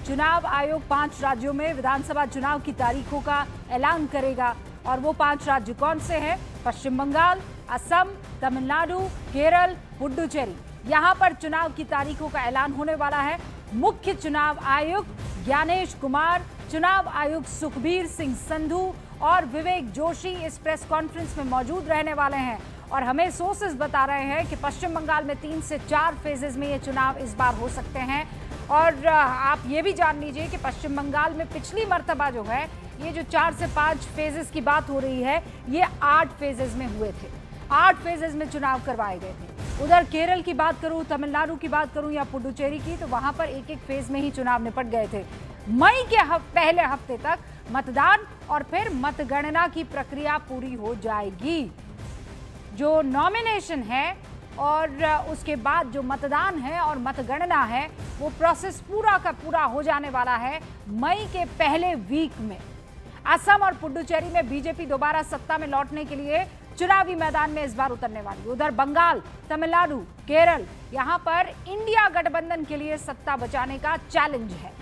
चुनाव आयोग 5 राज्यों में विधानसभा चुनाव की तारीखों का ऐलान करेगा और वो 5 राज्य कौन से हैं? पश्चिम बंगाल, असम, तमिलनाडु, केरल, पुडुचेरी। यहां पर चुनाव की तारीखों का ऐलान होने वाला है। मुख्य चुनाव आयुक्त ज्ञानेश कुमार, चुनाव आयुक्त सुखबीर सिंह संधू और विवेक जोशी इस प्रेस कॉन्फ्रेंस में मौजूद रहने वाले हैं। और हमें सोर्सेस बता रहे हैं कि पश्चिम बंगाल में 3 से 4 फेजेस में ये चुनाव इस बार हो सकते हैं। और आप ये भी जान लीजिए कि पश्चिम बंगाल में पिछली मर्तबा जो है, ये जो 4 से 5 फेजेस की बात हो रही है, ये 8 फेजेस में हुए थे। 8 फेजेस में चुनाव करवाए गए थे। उधर केरल की बात करूं, तमिलनाडु की बात करूं या पुडुचेरी की, तो वहां पर एक फेज में ही चुनाव निपट गए थे। मई के पहले हफ्ते तक मतदान और फिर मतगणना की प्रक्रिया पूरी हो जाएगी। जो नॉमिनेशन है और उसके बाद जो मतदान है और मतगणना है, वो प्रोसेस पूरा का पूरा हो जाने वाला है मई के पहले वीक में। असम और पुडुचेरी में बीजेपी दोबारा सत्ता में लौटने के लिए चुनावी मैदान में इस बार उतरने वाली। उधर बंगाल, तमिलनाडु, केरल, यहां पर इंडिया गठबंधन के लिए सत्ता बचाने का चैलेंज है।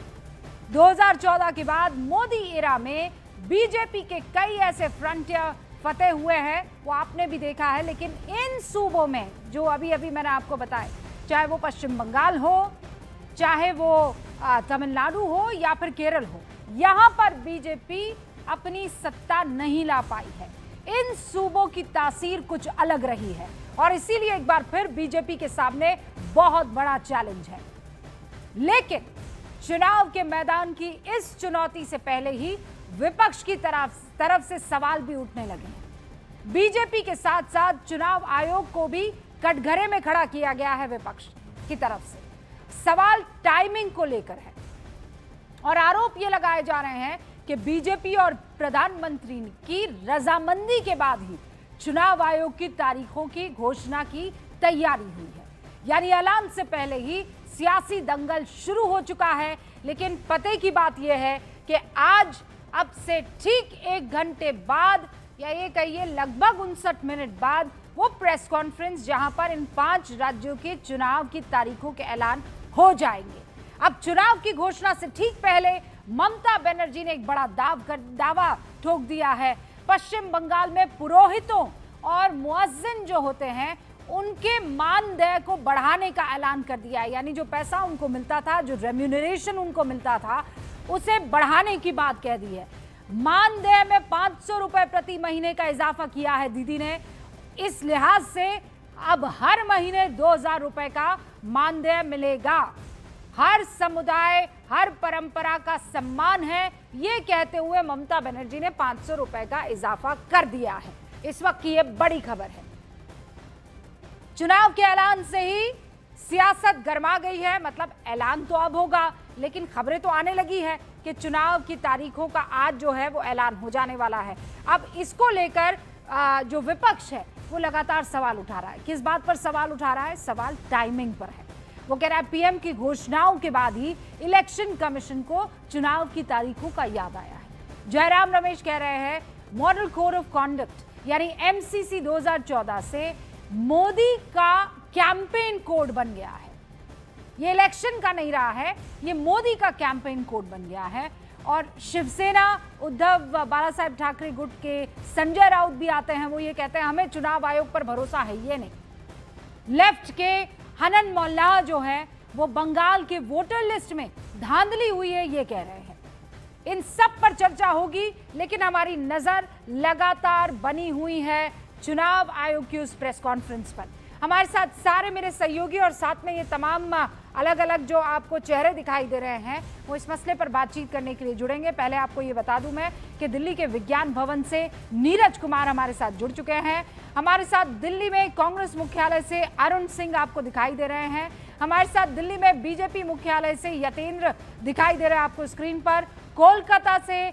2014 के बाद मोदी एरा में बीजेपी के कई ऐसे फ्रंटियर फतेह हुए हैं, वो आपने भी देखा है। लेकिन इन सूबों में जो अभी अभी मैंने आपको बताया, चाहे वो पश्चिम बंगाल हो, चाहे वो तमिलनाडु हो या फिर केरल हो, यहां पर बीजेपी अपनी सत्ता नहीं ला पाई है। इन सूबों की तासीर कुछ अलग रही है और इसीलिए एक बार फिर बीजेपी के सामने बहुत बड़ा चैलेंज है। लेकिन चुनाव के मैदान की इस चुनौती से पहले ही विपक्ष की तरफ से सवाल भी उठने लगे हैं। बीजेपी के साथ साथ चुनाव आयोग को भी कटघरे में खड़ा किया गया है विपक्ष की तरफ से। सवाल टाइमिंग को लेकर है और आरोप ये लगाए जा रहे हैं कि बीजेपी और प्रधानमंत्री की रजामंदी के बाद ही चुनाव आयोग की तारीखों की घोषणा की तैयारी हुई है। यानी ऐलान से पहले ही सियासी दंगल शुरू हो चुका है। लेकिन पते की बात यह है कि आज अब से ठीक 1 घंटे बाद या ये कहिए लगभग 59 मिनट बाद वो प्रेस कॉन्फ्रेंस जहां पर इन 5 राज्यों के चुनाव की तारीखों के ऐलान हो जाएंगे। अब चुनाव की घोषणा से ठीक पहले ममता बनर्जी ने एक बड़ा दावा ठोक दिया है। पश्चिम बंगाल में पुरोहितों और मुअज्जिन जो होते हैं, उनके मानदेय को बढ़ाने का ऐलान कर दिया है। यानी जो पैसा उनको मिलता था, जो रेम्यूनरेशन उनको मिलता था, उसे बढ़ाने की बात कह दी है। मानदेय में 500 रुपए प्रति महीने का इजाफा किया है दीदी ने। इस लिहाज से अब हर महीने 2000 रुपए का मानदेय मिलेगा। हर समुदाय, हर परंपरा का सम्मान है, ये कहते हुए ममता बनर्जी ने 500 रुपए का इजाफा कर दिया है। इस वक्त की यह बड़ी खबर है। चुनाव के ऐलान से ही सियासत गर्मा गई है। मतलब ऐलान तो अब होगा, लेकिन खबरें तो आने लगी है कि चुनाव की तारीखों का आज जो है वो ऐलान हो जाने वाला है। अब इसको लेकर जो विपक्ष है वो लगातार सवाल उठा रहा है। किस बात पर सवाल उठा रहा है? सवाल टाइमिंग पर है। वो कह रहा है पीएम की घोषणाओं के बाद ही इलेक्शन कमीशन को चुनाव की तारीखों का याद आया है। जयराम रमेश कह रहे हैं मॉडल कोड ऑफ कॉन्डक्ट यानी एमसीसी 2014 से मोदी का कैंपेन कोड बन गया है। ये इलेक्शन का नहीं रहा है, ये मोदी का कैंपेन कोड बन गया है। और शिवसेना, उद्धव बालासाहेब ठाकरे गुट के संजय राउत भी आते हैं। वो ये कहते हैं हमें चुनाव आयोग पर भरोसा है ये नहीं। लेफ्ट के हनन मोल्ला जो है वो बंगाल के वोटर लिस्ट में धांधली हुई है ये कह रहे हैं। इन सब पर चर्चा होगी, लेकिन हमारी नजर लगातार बनी हुई है चुनाव आयोग की उस प्रेस कॉन्फ्रेंस पर। हमारे साथ सारे मेरे सहयोगी और साथ में ये तमाम अलग अलग जो आपको चेहरे दिखाई दे रहे हैं वो इस मसले पर बातचीत करने के लिए जुड़ेंगे। पहले आपको ये बता दूं मैं कि दिल्ली के विज्ञान भवन से नीरज कुमार हमारे साथ जुड़ चुके हैं। हमारे साथ दिल्ली में कांग्रेस मुख्यालय से अरुण सिंह आपको दिखाई दे रहे हैं। हमारे साथ दिल्ली में बीजेपी मुख्यालय से यतेंद्र दिखाई दे रहे हैं आपको स्क्रीन पर। कोलकाता से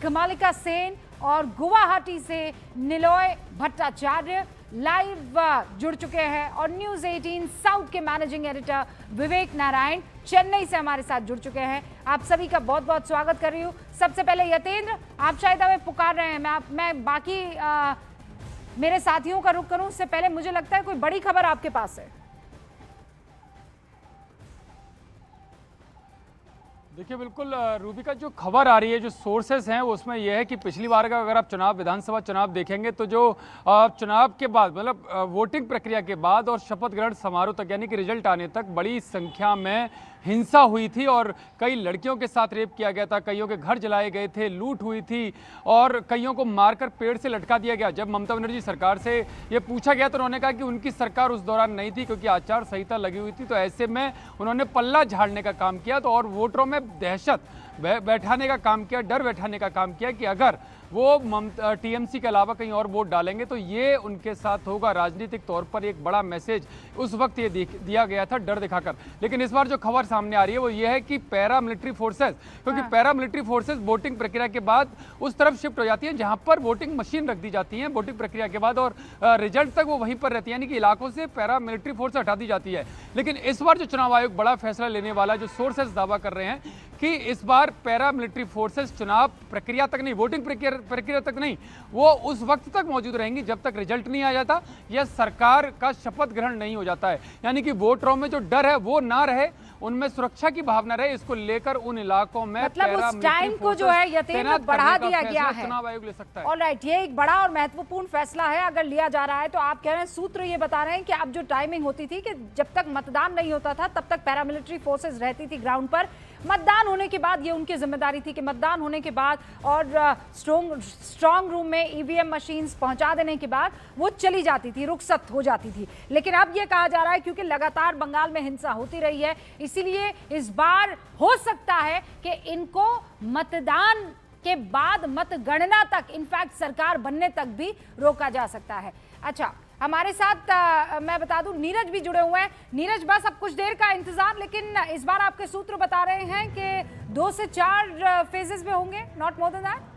कमालिका सेन और गुवाहाटी से निलॉय भट्टाचार्य लाइव जुड़ चुके हैं। और न्यूज़ 18 साउथ के मैनेजिंग एडिटर विवेक नारायण चेन्नई से हमारे साथ जुड़ चुके हैं। आप सभी का बहुत बहुत स्वागत कर रही हूँ। सबसे पहले यतेंद्र, आप शायद हमें पुकार रहे हैं। मैं बाकी मेरे साथियों का रुख करूं उससे पहले मुझे लगता है कोई बड़ी खबर आपके पास है। देखिए बिल्कुल रूबिका, जो खबर आ रही है, जो सोर्सेस हैं, उसमें यह है कि पिछली बार का अगर आप विधानसभा चुनाव देखेंगे तो जो चुनाव के बाद मतलब वोटिंग प्रक्रिया के बाद और शपथ ग्रहण समारोह तक यानी कि रिजल्ट आने तक बड़ी संख्या में हिंसा हुई थी और कई लड़कियों के साथ रेप किया गया था, कईयों के घर जलाए गए थे, लूट हुई थी और कईयों को मारकर पेड़ से लटका दिया गया। जब ममता बनर्जी सरकार से ये पूछा गया तो उन्होंने कहा कि उनकी सरकार उस दौरान नहीं थी क्योंकि आचार संहिता लगी हुई थी, तो ऐसे में उन्होंने पल्ला झाड़ने का काम किया तो और वोटरों में दहशत बैठाने का काम किया, डर बैठाने का काम किया कि अगर वो टीएमसी के अलावा कहीं और वोट डालेंगे तो ये उनके साथ होगा। राजनीतिक तौर पर एक बड़ा मैसेज उस वक्त ये दिया गया था, डर दिखाकर। लेकिन इस बार जो खबर सामने आ रही है वो ये है कि पैरा मिलिट्री फोर्सेस, क्योंकि पैरा मिलिट्री फोर्सेस वोटिंग प्रक्रिया के बाद उस तरफ शिफ्ट हो जाती है जहां पर वोटिंग मशीन रख दी जाती है वोटिंग प्रक्रिया के बाद, और रिजल्ट तक वो वहीं पर रहती है, यानी कि इलाकों से पैरा मिलिट्री फोर्स हटा दी जाती है। लेकिन इस बार जो चुनाव आयोग बड़ा फैसला लेने वाला, जो सोर्सेस दावा कर रहे हैं कि इस बार पैरा मिलिट्री फोर्सेस चुनाव प्रक्रिया तक नहीं, वोटिंग प्रक्रिया तक नहीं, वो उस वक्त तक मौजूद रहेंगी जब तक रिजल्ट नहीं आ जाता या सरकार का शपथ ग्रहण नहीं हो जाता है। यानी कि वोटरों में जो डर है वो ना रहे, उनमें सुरक्षा की भावना रहे, इसको लेकर उन इलाकों में मतलब उस टाइम को जो है यतीम बढ़ा दिया गया है, चुनाव आयोग ले सकता है। ऑलराइट, ये एक बड़ा और महत्वपूर्ण फैसला है अगर लिया जा रहा है। तो आप कह रहे हैं, सूत्र ये बता रहे हैं कि अब जो टाइमिंग होती थी कि जब तक मतदान नहीं होता था तब तक पैरामिलिट्री फोर्सेस रहती थी ग्राउंड पर, मतदान होने के बाद ये उनकी जिम्मेदारी थी कि मतदान होने के बाद और स्ट्रॉन्ग रूम में ईवीएम मशीन्स पहुंचा देने के बाद वो चली जाती थी, रुखसत हो जाती थी। लेकिन अब ये कहा जा रहा है क्योंकि लगातार बंगाल में हिंसा होती रही है, इसीलिए इस बार हो सकता है कि इनको मतदान के बाद मतगणना तक, इनफैक्ट सरकार बनने तक भी रोका जा सकता है। अच्छा, हमारे साथ मैं बता दूं नीरज भी जुड़े हुए हैं। नीरज, बस अब कुछ देर का इंतजार, लेकिन इस बार आपके सूत्र बता रहे हैं कि 2 से 4 फेजेस में होंगे, नॉट मोर देन दैट।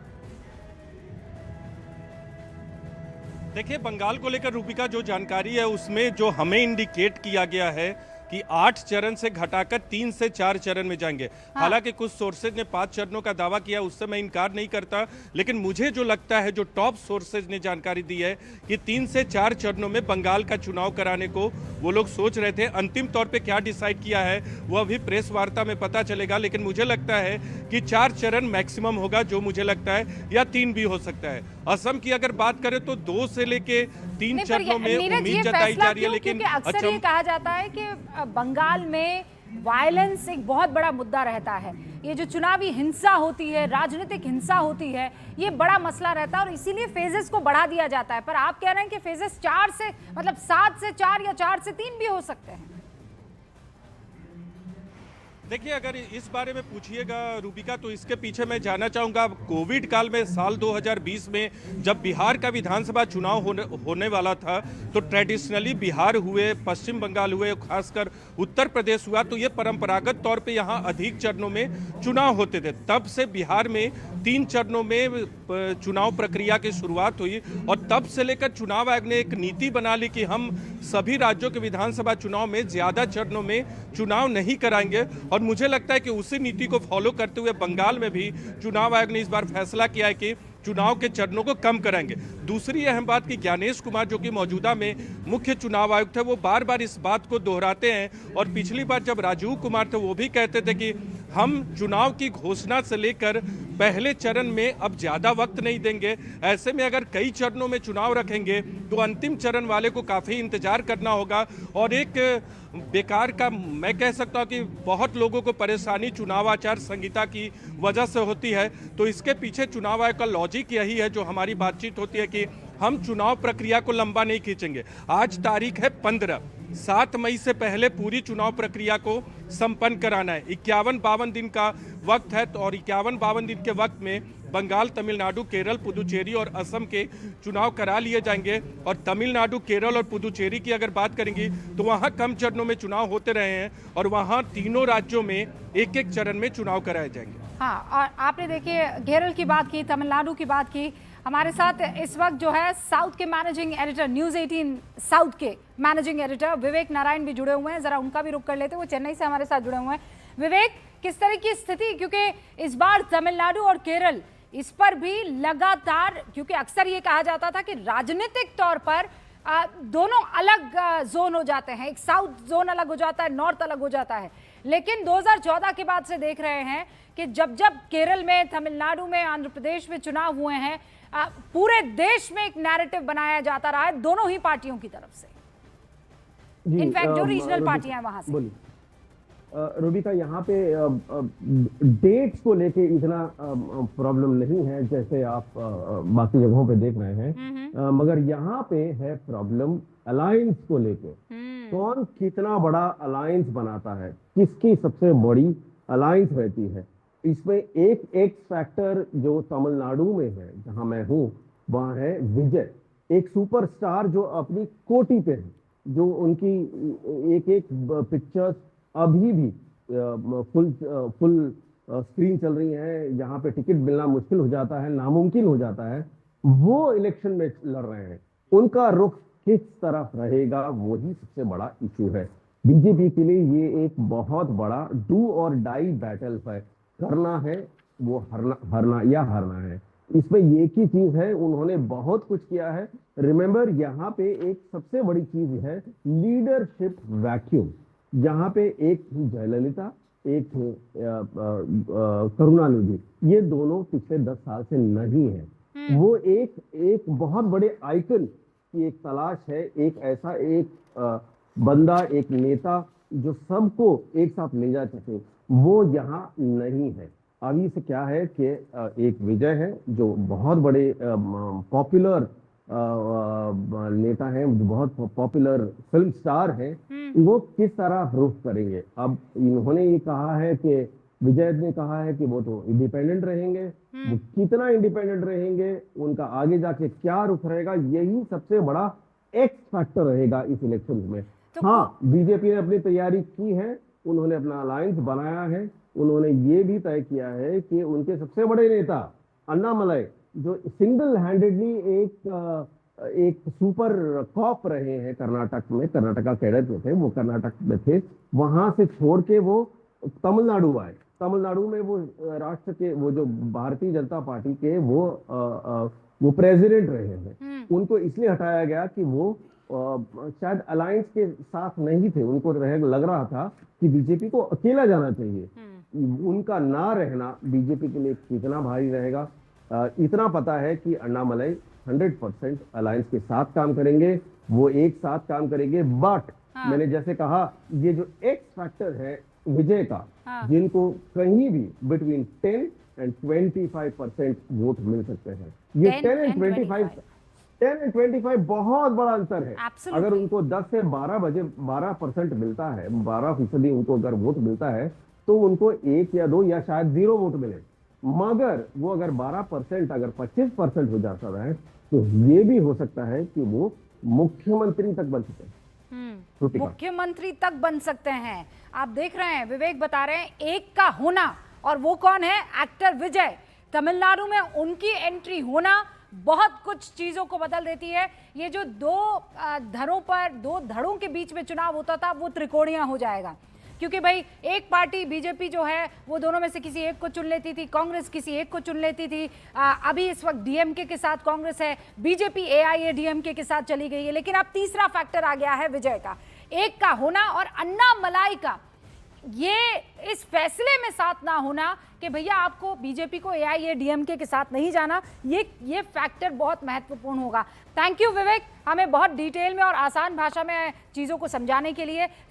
देखिए, बंगाल को लेकर रूबिका जो जानकारी है उसमें जो हमें इंडिकेट किया गया है कि 8 चरण से घटाकर 3 से 4 चरण में जाएंगे। हालांकि कुछ सोर्सेज ने 5 चरणों का दावा किया, उससे मैं इनकार नहीं करता, लेकिन मुझे जो लगता है, जो टॉप सोर्सेज ने जानकारी दी है कि 3 से 4 चरणों में बंगाल का चुनाव कराने को वो लोग सोच रहे थे। अंतिम तौर पे क्या डिसाइड किया है वो अभी प्रेस वार्ता में पता चलेगा, लेकिन मुझे लगता है कि 4 चरण मैक्सिमम होगा, जो मुझे लगता है, या 3 भी हो सकता है। असम की अगर बात करें तो 2 से लेके 3 चरणों में उम्मीद जताई जा रही है। लेकिन अक्सर ये कहा जाता है कि बंगाल में वायलेंस एक बहुत बड़ा मुद्दा रहता है, ये जो चुनावी हिंसा होती है, राजनीतिक हिंसा होती है, ये बड़ा मसला रहता है और इसीलिए फेजेस को बढ़ा दिया जाता है। पर आप कह रहे हैं कि फेजेस 4 से मतलब 7 से 4 या 4 से 3 भी हो सकते हैं। देखिए, अगर इस बारे में पूछिएगा रूबिका तो इसके पीछे मैं जानना चाहूँगा, कोविड काल में साल 2020 में जब बिहार का विधानसभा चुनाव होने वाला था तो ट्रेडिशनली बिहार हुए, पश्चिम बंगाल हुए, खासकर उत्तर प्रदेश हुआ, तो ये परंपरागत तौर पे यहाँ अधिक चरणों में चुनाव होते थे। तब से बिहार में 3 चरणों में चुनाव प्रक्रिया की शुरुआत हुई और तब से लेकर चुनाव आयोग ने एक नीति बना ली कि हम सभी राज्यों के विधानसभा चुनाव में ज़्यादा चरणों में चुनाव नहीं कराएंगे। और मुझे लगता है कि उसी नीति को फॉलो करते हुए बंगाल में भी चुनाव आयोग ने इस बार फैसला किया है कि चुनाव के चरणों को कम कराएंगे। दूसरी अहम बात कि ज्ञानेश कुमार जो कि मौजूदा में मुख्य चुनाव आयुक्त थे, वो बार बार इस बात को दोहराते हैं और पिछली बार जब राजीव कुमार थे वो भी कहते थे कि हम चुनाव की घोषणा से लेकर पहले चरण में अब ज़्यादा वक्त नहीं देंगे। ऐसे में अगर कई चरणों में चुनाव रखेंगे तो अंतिम चरण वाले को काफ़ी इंतजार करना होगा और एक बेकार का, मैं कह सकता हूँ कि बहुत लोगों को परेशानी चुनाव आचार संहिता की वजह से होती है। तो इसके पीछे चुनाव आयोग का लॉजिक यही है, जो हमारी बातचीत होती है कि हम चुनाव प्रक्रिया को लंबा नहीं खींचेंगे। आज तारीख है 15, 7 मई से पहले पूरी चुनाव प्रक्रिया को संपन्न कराना है। 51-52 दिन का वक्त है और 51-52 दिन के वक्त में बंगाल, तमिलनाडु, केरल, पुदुचेरी और असम के चुनाव करा लिए जाएंगे। और तमिलनाडु, केरल और पुदुचेरी की अगर बात करेंगे तो वहाँ कम चरणों में चुनाव होते रहे हैं और वहाँ तीनों राज्यों में एक-एक चरण में चुनाव कराए जाएंगे। हाँ, और आपने देखिए केरल की बात की, तमिलनाडु की बात की। हमारे साथ इस वक्त जो है साउथ के मैनेजिंग एडिटर, न्यूज़ 18 साउथ के मैनेजिंग एडिटर विवेक नारायण भी जुड़े हुए हैं, जरा उनका भी रुख कर लेते हैं। वो चेन्नई से हमारे साथ जुड़े हुए हैं। विवेक, किस तरह की स्थिति, क्योंकि इस बार तमिलनाडु और केरल, इस पर भी लगातार, क्योंकि अक्सर ये कहा जाता था कि राजनीतिक तौर पर दोनों अलग जोन हो जाते हैं, एक साउथ जोन अलग हो जाता है, नॉर्थ अलग हो जाता है, लेकिन 2014 के बाद से देख रहे हैं कि जब जब केरल में, तमिलनाडु में, आंध्र प्रदेश में चुनाव हुए हैं, पूरे देश में एक नैरेटिव बनाया जाता रहा है दोनों ही पार्टियों की तरफ से, इनफैक्ट जो रीजनल पार्टियां हैं वहां से। रूबिका, यहाँ पे डेट्स को लेके इतना प्रॉब्लम नहीं है जैसे आप बाकी जगहों पे देख रहे हैं, मगर यहाँ पे है प्रॉब्लम अलायंस को लेके। कौन कितना बड़ा अलायंस बनाता है, किसकी सबसे बड़ी अलायंस रहती है। इसमें एक एक्स फैक्टर जो तमिलनाडु में है, जहां मैं हूँ, वहां है विजय, एक सुपरस्टार जो अपनी कोटि पे है, जो उनकी एक एक पिक्चर्स अभी भी फुल स्क्रीन चल रही है, जहां पे टिकट मिलना मुश्किल हो जाता है, नामुमकिन हो जाता है, वो इलेक्शन में लड़ रहे हैं। उनका रुख किस तरफ रहेगा, वही सबसे बड़ा इशू है। बीजेपी के लिए ये एक बहुत बड़ा डू और डाई बैटल है, करना है वो हरना या हारना है। इसमें एक ही चीज है, उन्होंने बहुत कुछ किया है। रिमेंबर, यहाँ पे एक सबसे बड़ी चीज है लीडरशिप वैक्यूम। यहाँ पे एक थी जयललिता, एक थे करुणानिधि, ये दोनों पिछले 10 साल से नहीं है। वो एक बहुत बड़े आइकन की एक तलाश है, एक ऐसा एक बंदा, एक नेता जो सबको एक साथ ले जा सके, वो यहाँ नहीं है। अभी से क्या है कि एक विजय है जो बहुत बड़े पॉपुलर नेता हैं, बहुत पॉपुलर फिल्म स्टार हैं, वो किस तरह रुख करेंगे। अब इन्होंने ये कहा है कि विजय ने कहा है कि वो तो इंडिपेंडेंट रहेंगे, वो कितना इंडिपेंडेंट रहेंगे, उनका आगे जाके क्या रुख रहेगा, यही सबसे बड़ा एक्स फैक्टर रहेगा इस इलेक्शन में। तो हाँ, बीजेपी ने अपनी तैयारी की है, उन्होंने अपना अलायंस बनाया है, उन्होंने ये भी तय किया है कि उनके सबसे बड़े नेता अन्नामलाई, जो सिंगल हैंडेडली एक सुपर कॉप रहे हैं कर्नाटक में, कर्नाटका कैडर में थे, वो कर्नाटक में थे, वहां से छोड़ के वो तमिलनाडु आए। तमिलनाडु में वो राष्ट्र के, वो जो भारतीय जनता पार्टी के वो प्रेसिडेंट रहे हैं। उनको इसलिए हटाया गया कि वो शायद अलायंस के साथ नहीं थे, उनको लग रहा था कि बीजेपी को अकेला जाना चाहिए। उनका ना रहना बीजेपी के लिए कितना भारी रहेगा, इतना पता है कि अन्नामलाई 100% अलायंस के साथ काम करेंगे, वो एक साथ काम करेंगे। बट मैंने जैसे कहा, ये जो एक्स फैक्टर है विजय का, जिनको कहीं भी बिटवीन 10 and 25% वोट मिल सकते हैं। ये 10 and 25 बहुत बड़ा अंतर है। अगर उनको 10 से 12% मिलता है, 12% उनको अगर वोट मिलता है, तो उनको 1 या 2 या शायद 0 वोट मिले। मगर वो अगर 12%, अगर 25% हो जाता है, तो ये भी हो सकता है कि वो मुख्यमंत्री तक बन सकते हैं। मुख्यमंत्री तक बन सकते हैं। आप देख रहे हैं, विवेक बता रहे हैं एक का होना, और वो कौन है? एक्टर विजय। तमिलनाडु में उनकी एंट्री होना बहुत कुछ चीजों को बदल देती है। ये जो दो धड़ों के बीच में चुनाव होता था, वो त्रिकोणीय हो जाएगा, क्योंकि भाई एक पार्टी बीजेपी जो है वो दोनों में से किसी एक को चुन लेती थी, कांग्रेस किसी एक को चुन लेती थी। अभी इस वक्त डीएमके के साथ कांग्रेस है, बीजेपी एआईएडीएमके के साथ चली गई है। लेकिन अब तीसरा फैक्टर आ गया है विजय का, एक का होना और अन्नामलाई का ये इस फैसले में साथ ना होना कि भैया आपको बीजेपी को एआईएडीएमके के साथ नहीं जाना, ये फैक्टर बहुत महत्वपूर्ण होगा। थैंक यू विवेक, हमें बहुत डिटेल में और आसान भाषा में चीज़ों को समझाने के लिए।